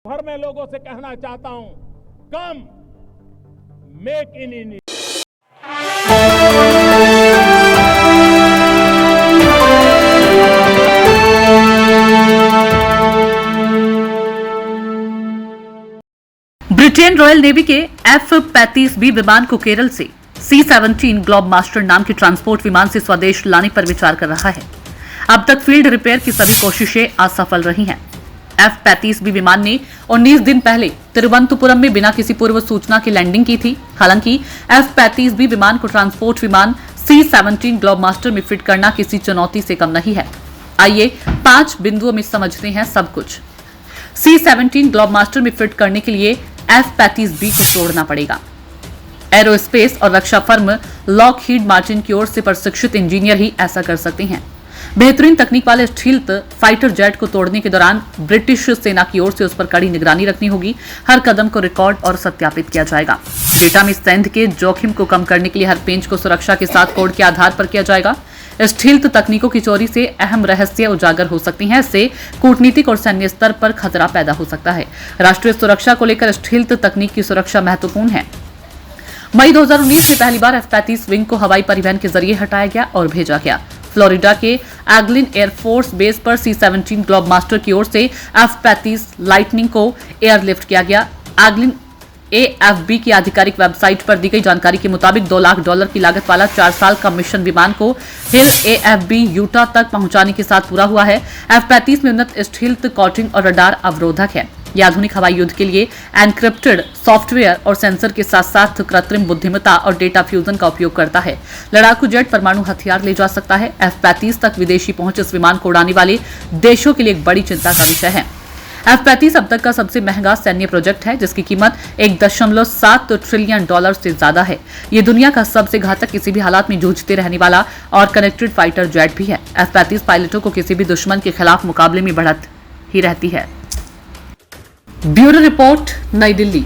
भर में लोगों से कहना चाहता हूं, कम make in India. Britain royal navy के F-35B विमान को केरल से C-17 ग्लोब मास्टर नाम के ट्रांसपोर्ट विमान से स्वदेश लाने पर विचार कर रहा है। अब तक फील्ड रिपेयर की सभी कोशिशें असफल रही हैं। F-35B विमान ने 19 दिन पहले तिरुवनंतपुरम में बिना किसी पूर्व सूचना के लैंडिंग की थी। हालांकि F-35B विमान को ट्रांसपोर्ट विमान C-17 ग्लोब मास्टर में फिट करना किसी चुनौती से कम नहीं है। आइए 5 बिंदुओं में समझते हैं सब कुछ। C-17 ग्लोब मास्टर में फिट करने के लिए F-35B को तोड़ना पड़ेगा। एरोस्पेस और रक्षा फर्म लॉकहीड मार्टिन की ओर से प्रशिक्षित इंजीनियर ही ऐसा कर सकते हैं। बेहतरीन तकनीक वाले स्टील्थ फाइटर जेट को तोड़ने के दौरान ब्रिटिश सेना की ओर से उस पर कड़ी निगरानी रखनी होगी। हर कदम को रिकॉर्ड और सत्यापित किया जाएगा। डेटा में सेंध के जोखिम को कम करने के लिए हर पेंच को सुरक्षा के साथ कोड के आधार पर किया जाएगा। स्टील्थ तकनीकों की चोरी से अहम रहस्य उजागर हो सकती हैं। इससे कूटनीतिक और सैन्य स्तर पर खतरा पैदा हो सकता है। राष्ट्रीय सुरक्षा को लेकर स्टील्थ तकनीक की सुरक्षा महत्वपूर्ण है। मई 2019 में पहली बार F-35 विंग को हवाई परिवहन के जरिए हटाया गया और भेजा गया। फ्लोरिडा के एग्लिन एयरफोर्स बेस पर C-17 ग्लोब मास्टर की ओर से F-35 लाइटनिंग को एयरलिफ्ट किया गया। एग्लिन AFB की आधिकारिक वेबसाइट पर दी गई जानकारी के मुताबिक $2 लाख की लागत वाला 4 साल का मिशन विमान को हिल AFB यूटा तक पहुंचाने के साथ पूरा हुआ है। F-35 में उन्नत स्टील्थ कोटिंग और रडार अवरोधक है। यह आधुनिक हवाई युद्ध के लिए एनक्रिप्टेड सॉफ्टवेयर और सेंसर के साथ साथ कृत्रिम बुद्धिमत्ता और डेटा फ्यूजन का उपयोग करता है। लड़ाकू जेट परमाणु हथियार ले जा सकता है। F-35 तक विदेशी पहुंच इस विमान को उड़ाने वाले देशों के लिए एक बड़ी चिंता का विषय है। F-35 अब तक का सबसे महंगा सैन्य प्रोजेक्ट है, जिसकी कीमत $1.7 ट्रिलियन से ज्यादा है। ये दुनिया का सबसे घातक, किसी भी हालात में जूझते रहने वाला और कनेक्टेड फाइटर जेट भी है। F-35 पायलटों को किसी भी दुश्मन के खिलाफ मुकाबले में बढ़त ही रहती है। ब्यूरो रिपोर्ट, नई दिल्ली।